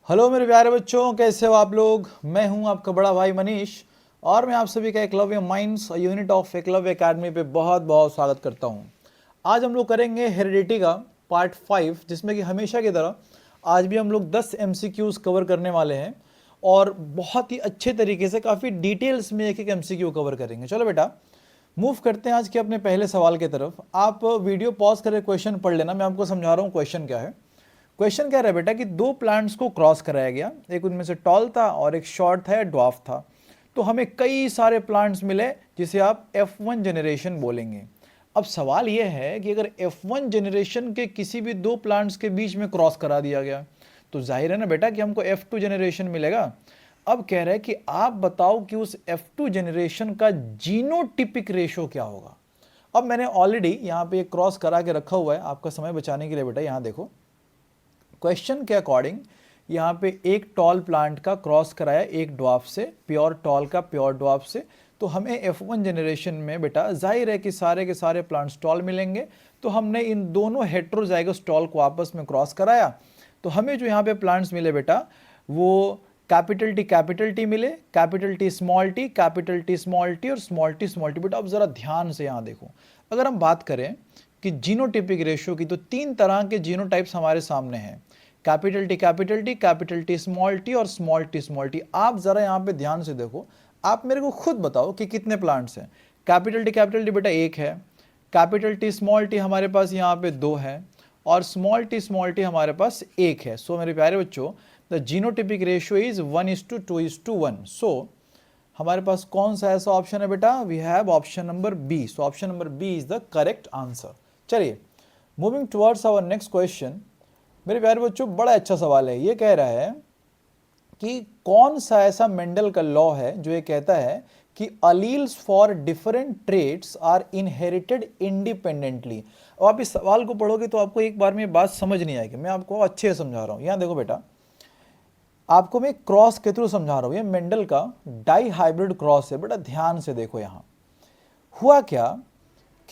Hello मेरे प्यारे बच्चों, कैसे हो आप लोग। मैं हूं आपका बड़ा भाई मनीष और मैं आप सभी का Eklavya minds unit of Eklavya academy पे बहुत बहुत स्वागत करता हूं। आज हम लोग करेंगे हेरिडिटी का पार्ट 5, जिसमें कि हमेशा की तरह आज भी हम लोग 10 एमसीक्यूज कवर करने वाले हैं और बहुत ही अच्छे तरीके से काफ़ी डिटेल्स में एक एक एमसीक्यू कवर करेंगे। चलो बेटा, मूव करते हैं आज के अपने पहले सवाल की तरफ। आप वीडियो पॉज करके क्वेश्चन पढ़ लेना, मैं आपको समझा रहा हूँ क्वेश्चन क्या है। क्वेश्चन कह रहा है बेटा कि दो प्लांट्स को क्रॉस कराया गया, एक उनमें से टॉल था और एक शॉर्ट था या ड्वार्फ था। तो हमें कई सारे प्लांट्स मिले जिसे आप F1 जनरेशन बोलेंगे। अब सवाल यह है कि अगर F1 जनरेशन के किसी भी दो प्लांट्स के बीच में क्रॉस करा दिया गया तो जाहिर है ना बेटा कि हमको F2 जनरेशन मिलेगा। अब कह रहा है कि आप बताओ कि उस F2 जनरेशन का जीनोटिपिक रेशो क्या होगा। अब मैंने ऑलरेडी यहाँ पे एक क्रॉस करा के रखा हुआ है आपका समय बचाने के लिए बेटा। यहाँ देखो, क्वेश्चन के अकॉर्डिंग यहाँ पे एक टॉल प्लांट का क्रॉस कराया एक ड्वार्फ से, प्योर टॉल का प्योर ड्वार्फ से। तो हमें F1 जनरेशन में बेटा जाहिर है कि सारे के सारे प्लांट्स टॉल मिलेंगे। तो हमने इन दोनों हेट्रोजाइगस टॉल को आपस में क्रॉस कराया तो हमें जो यहाँ पे प्लांट्स मिले बेटा वो कैपिटल टी मिले, capital T small T, capital T small T और स्मॉल टी स्मॉल टी। बेटा अब जरा ध्यान से यहाँ देखो, अगर हम बात करें कि जीनोटिपिक रेशियो की तो तीन तरह के जीनोटाइप्स हमारे सामने हैं, capital T capital T, capital T small T और स्मॉल टी स्मॉल टी। आप जरा यहाँ पे ध्यान से देखो, आप मेरे को खुद बताओ कि कितने प्लांट्स हैं। कैपिटल टी बेटा एक है, कैपिटल टी स्मॉल टी हमारे पास यहाँ पे दो है और स्मॉल टी हमारे पास एक है। सो मेरे प्यारे बच्चों, the genotypic ratio is 1:2:1। So हमारे पास कौन सा ऐसा ऑप्शन है बेटा, we have option number B. So option number B is the correct answer. चलिए, moving towards our next question. मेरे प्यारे बच्चों, बड़ा अच्छा सवाल है। ये कह रहा है कि कौन सा ऐसा मेंडल का लॉ है जो ये कहता है कि alleles for different traits are inherited independently. अब आप इस सवाल को पढ़ोगे तो आपको एक बार में बात समझ नहीं आएगी, मैं आपको अच्छे से समझा रहा हूं। यहां देखो बेटा, आपको मैं क्रॉस के थ्रू समझा रहा हूं। ये मेंडल का डाई हाइब्रिड क्रॉस है बेटा, ध्यान से देखो। यहां हुआ क्या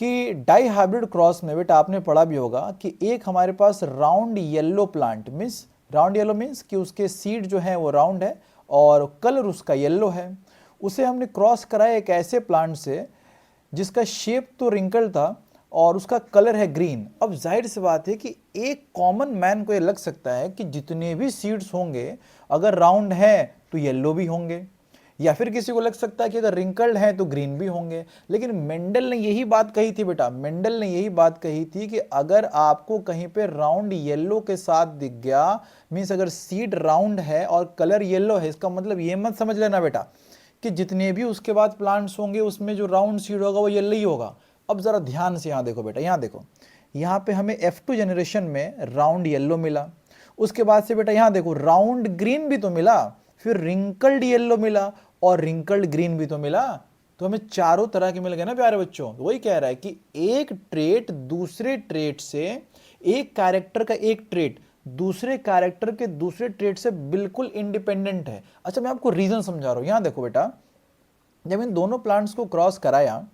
कि डाई हाइब्रिड क्रॉस में बेटा आपने पढ़ा भी होगा कि एक हमारे पास round yellow plant, means round yellow means कि उसके सीड जो है वो राउंड है और कलर उसका येलो है। उसे हमने क्रॉस कराया एक ऐसे प्लांट से जिसका शेप तो रिंकल था और उसका कलर है ग्रीन। अब जाहिर सी बात है कि एक कॉमन मैन को ये लग सकता है कि जितने भी सीड्स होंगे अगर राउंड है तो येलो भी होंगे, या फिर किसी को लग सकता है कि अगर रिंकल्ड है तो ग्रीन भी होंगे। लेकिन मेंडल ने यही बात कही थी बेटा, मेंडल ने यही बात कही थी कि अगर आपको कहीं पे राउंड येलो के साथ दिख गया, मीन्स अगर सीड राउंड है और कलर येलो है, इसका मतलब ये मत समझ लेना बेटा कि जितने भी उसके बाद प्लांट्स होंगे उसमें जो राउंड सीड होगा वो येलो ही होगा। अब जरा ध्यान से यहाँ देखो बेटा, यहाँ देखो, यहाँ पे हमें F2 जनरेशन में राउंड येलो मिला। उसके बाद से बेटा यहाँ देखो राउंड ग्रीन भी तो मिला, फिर रिंकल्ड येलो मिला और रिंकल्ड ग्रीन भी तो मिला। तो हमें चारों तरह के मिल गए ना प्यारे बच्चों। तो वही कह रहा है कि एक ट्रेट दूसरे ट्रेट से, एक कैरेक्टर का एक ट्रेट दूसरे कैरेक्टर के दूसरे ट्रेट से बिल्कुल इंडिपेंडेंट है। अच्छा, मैं आपको रीजन समझा रहा हूं। यहां देखो बेटा, जब इन दोनों प्लांट्स को क्रॉस कराया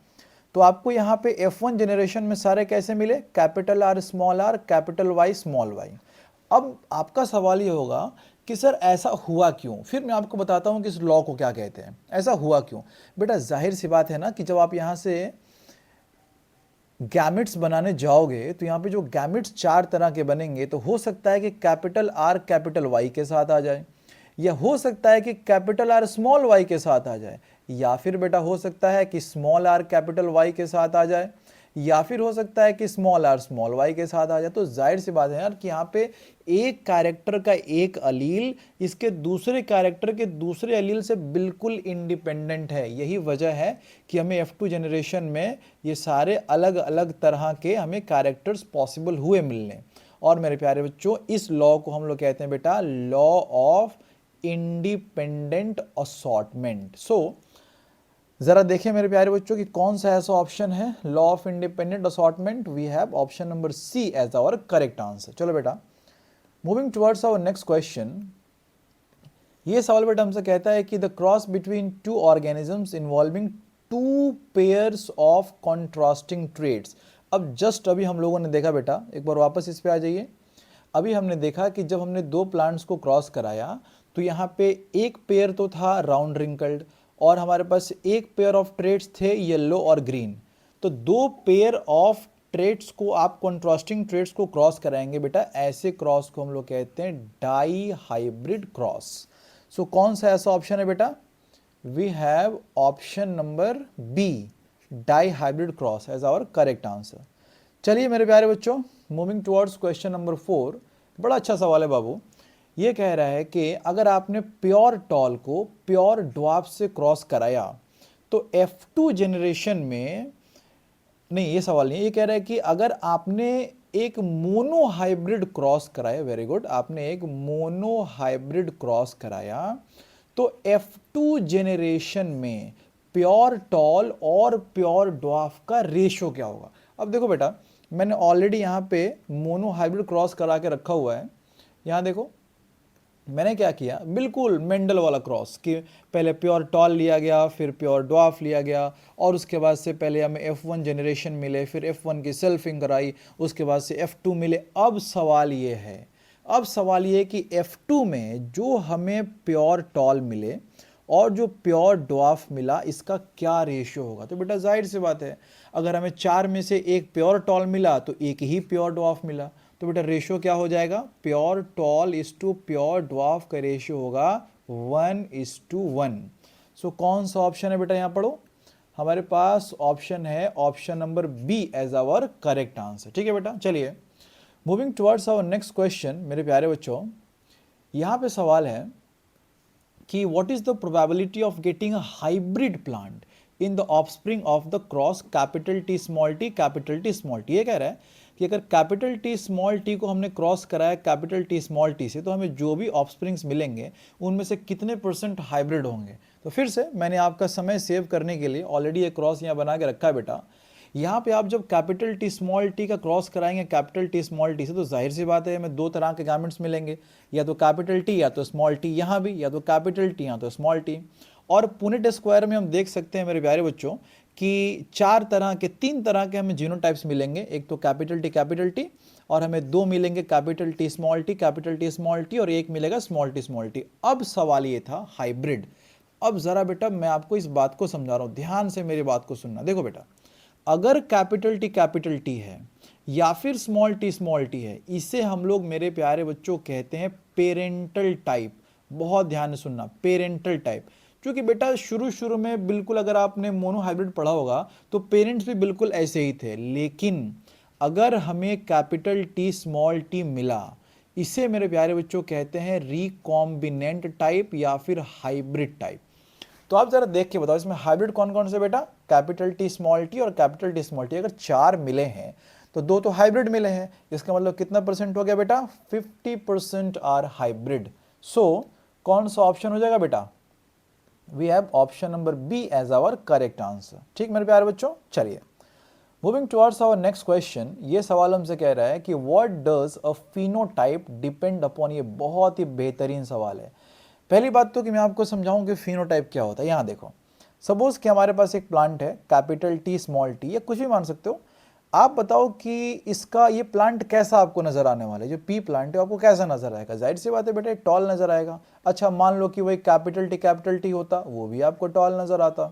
तो आपको यहाँ पे F1 जनरेशन में सारे कैसे मिले, capital R small R, capital Y small Y. अब आपका सवाल ये होगा कि सर ऐसा हुआ क्यों। फिर मैं आपको बताता हूं कि इस लॉ को क्या कहते हैं, ऐसा हुआ क्यों। बेटा जाहिर सी बात है ना कि जब आप यहां से गैमेट्स बनाने जाओगे तो यहाँ पे जो गैमेट्स चार तरह के बनेंगे, तो हो सकता है कि कैपिटल आर कैपिटल वाई के साथ आ जाए, या हो सकता है कि कैपिटल आर स्मॉल वाई के साथ आ जाए, या फिर बेटा हो सकता है कि स्मॉल आर कैपिटल वाई के साथ आ जाए, या फिर हो सकता है कि स्मॉल आर स्मॉल वाई के साथ आ जाए। तो जाहिर सी बात है यार कि यहाँ पे एक कैरेक्टर का एक अलील इसके दूसरे कैरेक्टर के दूसरे अलील से बिल्कुल इंडिपेंडेंट है। यही वजह है कि हमें F2 जनरेशन में ये सारे अलग अलग तरह के हमें कैरेक्टर्स पॉसिबल हुए मिलने। और मेरे प्यारे बच्चों, इस लॉ को हम लोग कहते हैं बेटा लॉ ऑफ इंडिपेंडेंट असॉर्टमेंट। सो जरा देखें मेरे प्यारे बच्चों कि कौन सा ऐसा ऑप्शन है law of independent assortment. We have option number C as our correct answer. चलो बेटा, moving towards our next question. ये सवाल बेटा हमसे कहता है कि the cross between two organisms involving two pairs of contrasting traits. अब जस्ट अभी हम लोगों ने देखा बेटा, एक बार वापस इस पे आ जाइए। अभी हमने देखा कि जब हमने दो प्लांट्स को क्रॉस कराया तो यहाँ पे एक पेयर तो था राउंड रिंकल्ड और हमारे पास एक पेयर ऑफ ट्रेट्स थे येलो और ग्रीन। तो दो पेयर ऑफ ट्रेट्स को आप कॉन्ट्रास्टिंग ट्रेट्स को क्रॉस कराएंगे बेटा, ऐसे क्रॉस को हम लोग कहते हैं डाई हाइब्रिड क्रॉस। सो कौन सा ऐसा ऑप्शन है बेटा? We have option number B, dihybrid cross as our correct answer. चलिए मेरे प्यारे बच्चों, मूविंग टुवर्ड्स क्वेश्चन नंबर 4। बड़ा अच्छा सवाल है बाबू। ये कह रहा है कि अगर आपने प्योर टॉल को प्योर ड्वार्फ से क्रॉस कराया तो F2 जनरेशन में, नहीं ये सवाल नहीं, ये कह रहा है कि अगर आपने एक मोनो हाइब्रिड क्रॉस कराया, वेरी गुड, आपने एक मोनो हाइब्रिड क्रॉस कराया तो F2 जनरेशन में प्योर टॉल और प्योर ड्वार्फ का रेशियो क्या होगा? अब देखो बेटा, मैंने ऑलरेडी यहाँ पे मोनो हाइब्रिड क्रॉस करा के रखा हुआ है। यहाँ देखो मैंने क्या किया, बिल्कुल मेंडल वाला क्रॉस कि पहले प्योर टॉल लिया गया, फिर प्योर ड्वार्फ लिया गया, और उसके बाद से पहले हमें F1 जनरेशन मिले, फिर F1 की सेल्फिंग कराई, उसके बाद से F2 मिले। अब सवाल ये है, अब सवाल ये कि F2 में जो हमें प्योर टॉल मिले और जो प्योर ड्वार्फ मिला, इसका क्या रेशियो होगा? तो बेटा जाहिर सी बात है, अगर हमें 4 में से एक प्योर टॉल मिला तो एक ही प्योर ड्वार्फ मिला, तो बेटा रेशियो क्या हो जाएगा? Pure tall is to pure dwarf का रेशियो होगा 1:1। सो कौन सा ऑप्शन है बेटा? यहाँ पढ़ो, हमारे पास ऑप्शन है option number B as our correct answer. ठीक है बेटा, चलिए moving towards our next question. मेरे प्यारे बच्चों, यहाँ पे सवाल है कि what is the probability of getting a hybrid plant in the offspring of the cross capital T small T capital T small T. ये कह रहा है कि अगर कैपिटल टी स्मॉल टी को हमने क्रॉस कराया कैपिटल टी स्मॉल टी से, तो हमें जो भी ऑफस्प्रिंग्स मिलेंगे उनमें से कितने % हाइब्रिड होंगे। तो फिर से मैंने आपका समय सेव करने के लिए ऑलरेडी एक क्रॉस यहाँ बना के रखा है बेटा। यहाँ पे आप जब कैपिटल टी स्मॉल टी का क्रॉस कराएंगे कैपिटल टी स्मॉल टी से, तो जाहिर सी बात है हमें दो तरह के गारमेंट्स मिलेंगे, या तो कैपिटल टी या तो स्मॉल टी, यहाँ भी या तो कैपिटल टी या तो स्मॉल टी। और पुनेट स्क्वायर में हम देख सकते हैं मेरे प्यारे बच्चों कि तीन तरह के हमें जीनोटाइप्स मिलेंगे, एक तो कैपिटल टी, और हमें दो मिलेंगे कैपिटल टी स्मॉल टी, और एक मिलेगा स्मॉल टी। अब सवाल ये था हाइब्रिड। अब जरा बेटा मैं आपको इस बात को समझा रहा हूं, ध्यान से मेरी बात को सुनना। देखो बेटा, अगर कैपिटल टी है या फिर स्मॉल टी है, इसे हम लोग मेरे प्यारे बच्चों कहते हैं पेरेंटल टाइप। बहुत ध्यान से सुनना, पेरेंटल टाइप। क्योंकि बेटा शुरू में बिल्कुल अगर आपने मोनो हाइब्रिड पढ़ा होगा तो पेरेंट्स भी बिल्कुल ऐसे ही थे, लेकिन अगर हमें कैपिटल टी स्मॉल टी मिला, इसे मेरे प्यारे बच्चों कहते हैं रिकॉम्बिनेंट टाइप या फिर हाइब्रिड टाइप। तो आप जरा देख के बताओ इसमें हाइब्रिड कौन कौन से बेटा? कैपिटल टी स्मॉल टी और कैपिटल टी स्मॉल टी। अगर 4 मिले हैं तो 2 तो हाइब्रिड मिले हैं, इसका मतलब कितना % हो गया बेटा? 50% आर हाइब्रिड। सो कौन सा ऑप्शन हो जाएगा बेटा? We have option number B as our correct answer. ठीक मेरे प्यारे बच्चों, चलिए moving towards our next question. ये सवाल हमसे कह रहा है कि what does a phenotype depend upon. ये बहुत ही बेहतरीन सवाल है। पहली बात तो कि मैं आपको समझाऊं कि फिनोटाइप क्या होता है। यहाँ देखो, सपोज कि हमारे पास एक प्लांट है कैपिटल टी स्मॉल टी, या कुछ भी मान सकते हो। आप बताओ कि इसका ये प्लांट कैसा आपको नजर आने वाला है। जो पी प्लांट है आपको कैसा नजर आएगा? जाहिर सी बात है बेटा टॉल नजर आएगा। अच्छा मान लो कि वही कैपिटल टी होता, वो भी आपको टॉल नजर आता।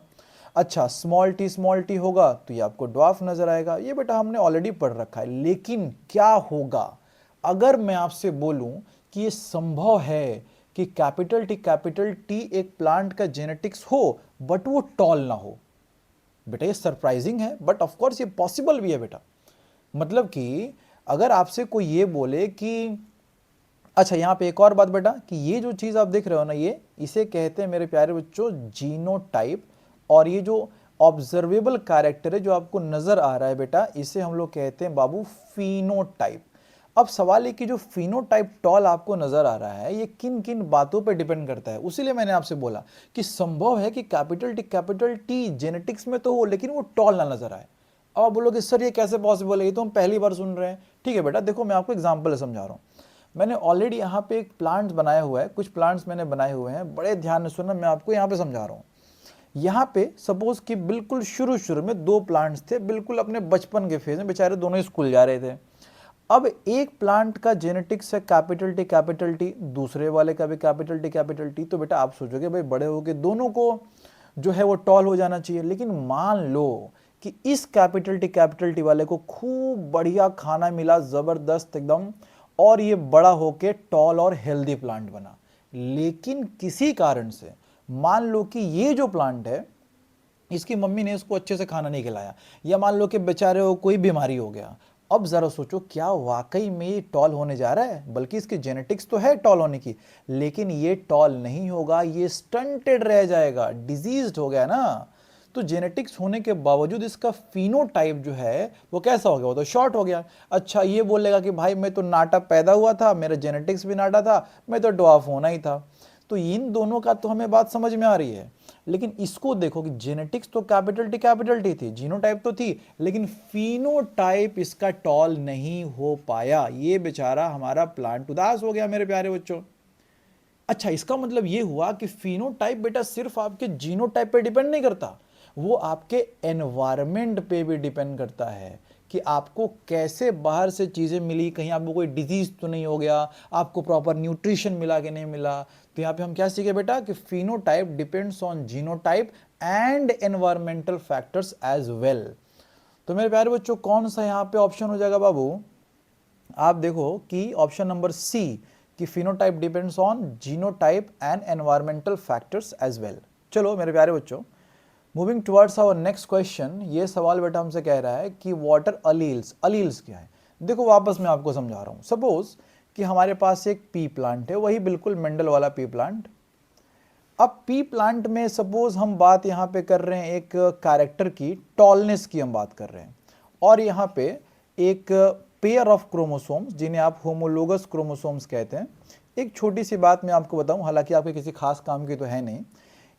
अच्छा स्मॉल टी होगा तो ये आपको ड्वार्फ नजर आएगा। ये बेटा हमने ऑलरेडी पढ़ रखा है। लेकिन क्या होगा अगर मैं आपसे बोलूं कि ये संभव है कि कैपिटल टी एक प्लांट का जेनेटिक्स हो बट वो टॉल ना हो? बेटा ये सरप्राइजिंग है, बट ऑफ कोर्स ये पॉसिबल भी है बेटा। मतलब कि अगर आपसे कोई ये बोले कि अच्छा, यहां पे एक और बात बेटा कि ये जो चीज आप देख रहे हो ना, ये इसे कहते हैं मेरे प्यारे बच्चों जीनोटाइप। और ये जो ऑब्जर्वेबल कैरेक्टर है जो आपको नजर आ रहा है बेटा, इसे हम लोग कहते हैं बाबू फिनोटाइप। अब सवाल है कि जो फिनोटाइप टॉल आपको नजर आ रहा है, ये किन किन बातों पे डिपेंड करता है। उसीलिए मैंने आपसे बोला कि संभव है कि कैपिटल टी जेनेटिक्स में तो हो लेकिन वो टॉल ना नजर आए। अब आप बोलोगे सर ये कैसे पॉसिबल है, ये तो हम पहली बार सुन रहे हैं। ठीक है बेटा, देखो मैं आपको एग्जाम्पल समझा रहा हूँ। मैंने ऑलरेडी यहाँ पे एक प्लांट्स बनाया हुआ है, कुछ प्लांट्स मैंने बनाए हुए हैं, बड़े ध्यान से सुनना, मैं आपको यहाँ पे समझा रहा हूँ। यहाँ पे सपोज कि बिल्कुल शुरू में 2 प्लांट्स थे, बिल्कुल अपने बचपन के फेज में, बेचारे दोनों ही स्कूल जा रहे थे। अब एक प्लांट का जेनेटिक्स है कैपिटल टी, दूसरे वाले का भी कैपिटल टी, तो बेटा आप सोचोगे भाई बड़े हो के दोनों को जो है वो टॉल हो जाना चाहिए, लेकिन मान लो कि इस कैपिटल टी वाले को खूब बढ़िया खाना मिला जबरदस्त एकदम, और ये बड़ा होके टॉल और हेल्दी प्लांट बना, लेकिन किसी कारण से मान लो कि ये जो प्लांट है इसकी मम्मी ने इसको अच्छे से खाना नहीं खिलाया, या मान लो कि बेचारे को कोई बीमारी हो गया। अब जरा सोचो क्या वाकई में ये टॉल होने जा रहा है? बल्कि इसकी जेनेटिक्स तो है टॉल होने की, लेकिन ये टॉल नहीं होगा, ये स्टंटेड रह जाएगा, डिजीज्ड हो गया ना। तो जेनेटिक्स होने के बावजूद इसका फिनोटाइप जो है वो कैसा हो गया? वो तो शॉर्ट हो गया। अच्छा ये बोलेगा कि भाई मैं तो नाटा पैदा हुआ था, मेरा जेनेटिक्स भी नाटा था, मैं तो ड्वार्फ होना ही था। तो इन दोनों का तो हमें बात समझ में आ रही है, लेकिन इसको देखो कि जेनेटिक्स तो कैपिटल टी थी, जीनोटाइप तो थी, लेकिन फिनोटाइप इसका टॉल नहीं हो पाया, ये बेचारा हमारा प्लांट उदास हो गया मेरे प्यारे बच्चों। अच्छा इसका मतलब ये हुआ कि फिनोटाइप बेटा सिर्फ आपके जीनोटाइप पे डिपेंड नहीं करता, वो आपके एनवायरनमेंट पे भी डिपेंड करता है कि आपको कैसे बाहर से चीजें मिली, कहीं आपको कोई डिजीज तो नहीं हो गया, आपको प्रॉपर न्यूट्रिशन मिला कि नहीं मिला। तो यहाँ पे हम क्या सीखे बेटा कि phenotype depends on genotype and environmental factors as well. तो मेरे प्यारे बच्चों कौन सा यहाँ पे ऑप्शन हो जाएगा बाबू? आप देखो कि ऑप्शन नंबर सी कि phenotype depends on genotype and environmental factors as well. चलो मेरे प्यारे बच्चों, moving towards our next question. ये सवाल बेटा हमसे कह रहा है कि वाटर अलील्स, अलील्स क्या है? देखो वापस मैं आपको समझा रहा हूं। सपोज कि हमारे पास एक पी प्लांट है, वही बिल्कुल मेंडल वाला पी प्लांट। अब पी प्लांट में सपोज हम बात यहां पे कर रहे हैं एक कैरेक्टर की, टॉलनेस की हम बात कर रहे हैं, और यहां पे एक पेयर ऑफ क्रोमोसोम्स जिन्हें आप होमोलोगस क्रोमोसोम्स कहते हैं। एक छोटी सी बात मैं आपको बताऊं, हालांकि आपके किसी खास काम की तो है नहीं,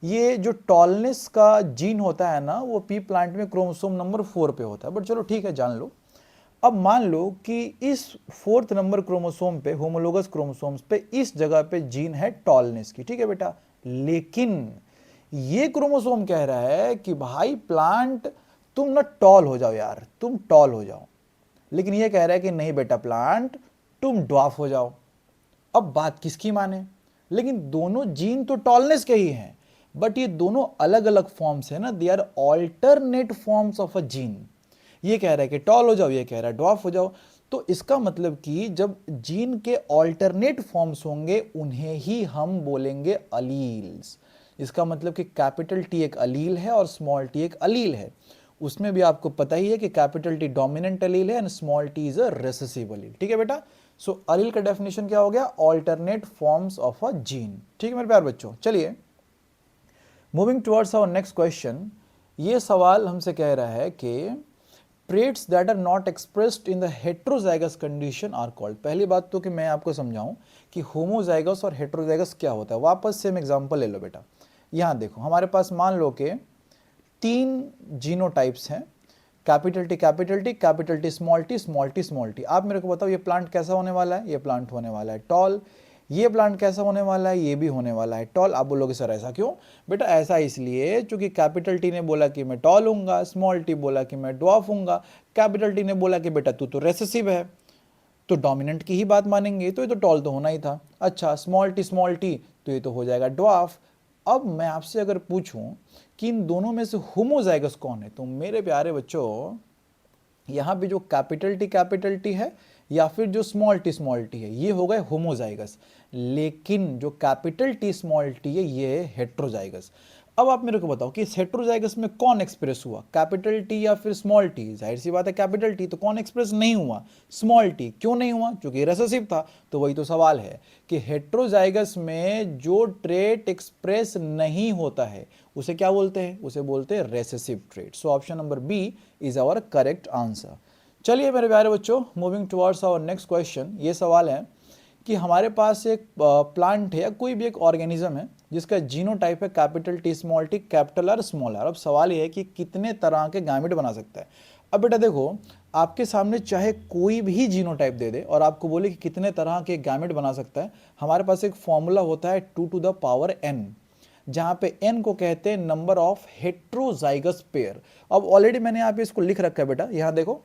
ये जो टॉलनेस का जीन होता है ना, वो पी प्लांट में क्रोमोसोम नंबर 4 पे होता है, बट चलो ठीक है जान लो। अब मान लो कि इस 4th नंबर क्रोमोसोम पे, होमोलोगस क्रोमोसोम्स पे, इस जगह पे जीन है टॉलनेस की, ठीक है बेटा। लेकिन ये क्रोमोसोम कह रहा है कि भाई प्लांट तुम ना टॉल हो जाओ यार, तुम टॉल हो जाओ, लेकिन ये कह रहा है कि नहीं बेटा प्लांट तुम ड्वार्फ हो जाओ। अब बात किसकी माने? लेकिन दोनों जीन तो टॉलनेस के ही हैं, बट ये दोनों अलग अलग फॉर्म्स है ना, they are alternate forms of a gene. ये कह रहा है कि टॉल हो जाओ, ये कह रहा है ड्वार्फ हो जाओ। तो इसका मतलब कि जब जीन के ऑल्टरनेट फॉर्म्स होंगे उन्हें ही हम बोलेंगे अलील्स। इसका मतलब कि कैपिटल टी एक अलील है और स्मॉल टी एक अलील है। उसमें भी आपको पता ही है कि कैपिटल टी डोमिनेंट अलील है and small T is a recessive अलील, ठीक है बेटा। सो अलील का डेफिनेशन क्या हो गया? Alternate forms of a gene, ठीक है मेरे प्यारे बच्चों। चलिए moving towards our next question. ये सवाल हमसे कह रहा है कि traits that are not expressed in the heterozygous condition are called। पहली बात तो कि मैं आपको समझाऊं कि होमोजाइगस और हेट्रोजाइगस क्या होता है। वापस से हम एग्जांपल ले लो बेटा। यहां देखो हमारे पास मान लो कि 3 जीनोटाइप्स हैं, capital T small T small T small T. आप मेरे को बताओ ये प्लांट कैसा होने वाला है? ये प्लांट होने वाला है टॉल। ये प्लांट कैसा होने वाला है? ये भी होने वाला है टॉल। आप बोलोगे सर ऐसा क्यों? बेटा ऐसा इसलिए क्योंकि कैपिटल टी ने बोला कि मैं टॉल हूंगा, स्मॉल टी बोला कि मैं ड्वार्फ हूंगा, कैपिटल टी ने बोला कि बेटा तू तो रेसेसिव है, तो डोमिनेंट की ही बात मानेंगे, तो ये तो टॉल तो होना ही था। अच्छा स्मॉल टी तो ये तो हो जाएगा ड्वार्फ। अब मैं आपसे अगर पूछूं कि इन दोनों में से होमोजाइगस कौन है, तो मेरे प्यारे बच्चों यहां पे जो कैपिटल टी है या फिर जो स्मॉल टी है, ये हो गए होमोजाइगस, लेकिन जो कैपिटल टी स्मॉल टी है ये है हेट्रोजाइगस। अब आप मेरे को बताओ कि इस हेट्रोजाइगस में कौन एक्सप्रेस हुआ, कैपिटल टी या फिर स्मॉल टी? जाहिर सी बात है कैपिटल टी। तो कौन एक्सप्रेस नहीं हुआ? Small T. क्यों नहीं हुआ? क्योंकि रेसेसिव था। तो वही तो सवाल है कि हेट्रोजाइगस में जो ट्रेट एक्सप्रेस नहीं होता है उसे क्या बोलते हैं? उसे बोलते हैं recessive trait. So option number B is our correct answer. चलिए मेरे प्यारे बच्चों, moving towards our next question. ये सवाल है कि हमारे पास एक प्लांट है या कोई भी एक ऑर्गेनिज्म है जिसका जीनोटाइप है capital T small T, capital R small R. अब सवाल ये है कि कितने तरह के गैमेट बना सकता है। अब बेटा देखो आपके सामने चाहे कोई भी जीनोटाइप दे दे और आपको बोले कि कितने तरह के गैमेट बना सकता है, हमारे पास एक फॉर्मूला होता है 2 to the power n, जहां पे n को कहते हैं नंबर ऑफ हेट्रोजाइगस पेयर। अब ऑलरेडी मैंने यहाँ पे इसको लिख रखा है बेटा, यहां देखो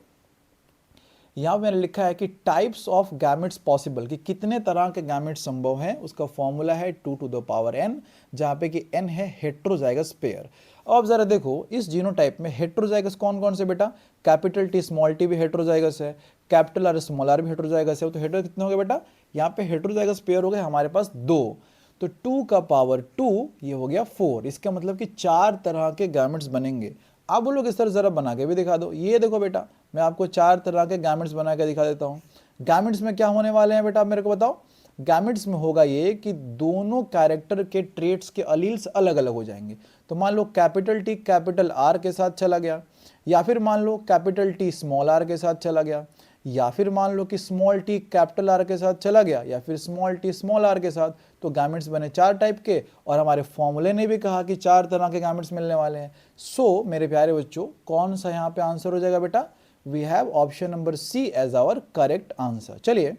यहाँ पे मैंने लिखा है कि टाइप्स ऑफ गैमेट्स पॉसिबल, कि कितने तरह के गैमेट्स संभव हैं, उसका फॉर्मूला है 2n, जहाँ पे कि n है हेट्रोजाइगस पेयर। अब जरा देखो इस जीनोटाइप में हेट्रोजाइगस कौन कौन से बेटा, कैपिटल टी स्मॉल टी भी हेट्रोजाइगस है, कैपिटल आर स्मॉल आर भी हेट्रोजाइगस है, तो हेट्रो कितने हो गए बेटा, यहाँ पे हेट्रोजाइगस पेयर हो गए हमारे पास 2, तो 2 का पावर 2 ये हो गया 4, इसका मतलब कि 4 तरह के गैमेट्स बनेंगे। आप बोलो किस तरह, जरा बना के भी दिखा दो। ये देखो बेटा मैं आपको 4 तरह के गैमेट्स बना के दिखा देता हूँ। गैमेट्स में क्या होने वाले हैं बेटा, आप मेरे को बताओ। गैमेट्स में होगा ये कि दोनों कैरेक्टर के ट्रेट्स के अलील्स अलग अलग हो जाएंगे। तो मान लो कैपिटल टी कैपिटल आर के साथ चला गया, या फिर मान लो कैपिटल टी स्मॉल आर के साथ चला गया, या फिर मान लो कि स्मॉल टी कैपिटल आर के साथ चला गया, या फिर स्मॉल टी स्मॉल आर के साथ। तो गैमेट्स बने 4 टाइप के, और हमारे फॉर्मूले ने भी कहा कि 4 तरह के गैमेट्स मिलने वाले हैं। सो मेरे प्यारे बच्चों, कौन सा यहाँ पे आंसर हो जाएगा बेटा, we have option number C as our correct answer. चलिए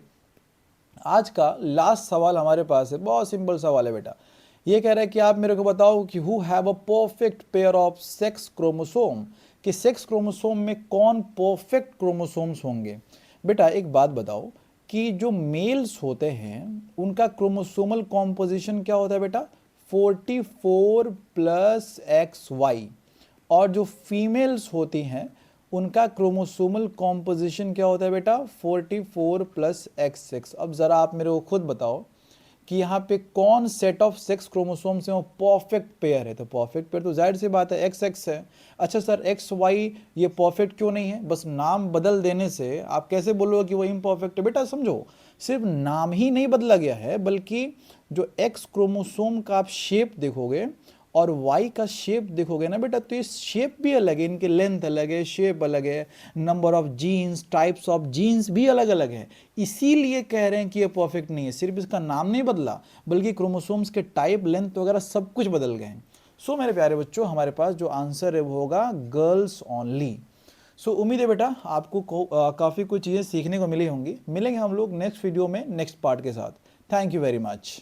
आज का लास्ट सवाल हमारे पास है, बहुत सिंपल सवाल है बेटा। ये कह रहा है कि आप मेरे को बताओ कि who have a perfect pair of sex chromosome, कि सेक्स क्रोमोसोम में कौन परफेक्ट क्रोमोसोम्स होंगे। बेटा एक बात बताओ कि जो मेल्स होते हैं उनका क्रोमोसोमल कॉम्पोजिशन क्या होता है बेटा, 44 प्लस XY, और जो फीमेल्स होती हैं उनका क्रोमोसोमल कॉम्पोजिशन क्या होता है बेटा, 44 प्लस X6। अब ज़रा आप मेरे को खुद बताओ कि यहाँ पे कौन सेट ऑफ सेक्स क्रोमोसोम्स है वो परफेक्ट पेयर है। तो परफेक्ट पेयर तो जाहिर सी बात है XX है। अच्छा सर XY ये परफेक्ट क्यों नहीं है, बस नाम बदल देने से आप कैसे बोलोगे कि वो इम्परफेक्ट है। बेटा समझो, सिर्फ नाम ही नहीं बदला गया है, बल्कि जो X क्रोमोसोम का आप शेप देखोगे और Y का शेप देखोगे ना बेटा, तो ये शेप भी अलग है, इनकी लेंथ अलग है, शेप अलग है, number of genes, types of genes भी अलग अलग है। इसीलिए कह रहे हैं कि ये परफेक्ट नहीं है। सिर्फ इसका नाम नहीं बदला, बल्कि क्रोमोसोम्स के टाइप, लेंथ वगैरह सब कुछ बदल गए हैं। सो मेरे प्यारे बच्चों, हमारे पास जो आंसर है वो होगा गर्ल्स ओनली। सो उम्मीद है बेटा आपको काफ़ी कुछ चीज़ें सीखने को मिली होंगी। मिलेंगे हम लोग नेक्स्ट वीडियो में नेक्स्ट पार्ट के साथ। Thank you very much.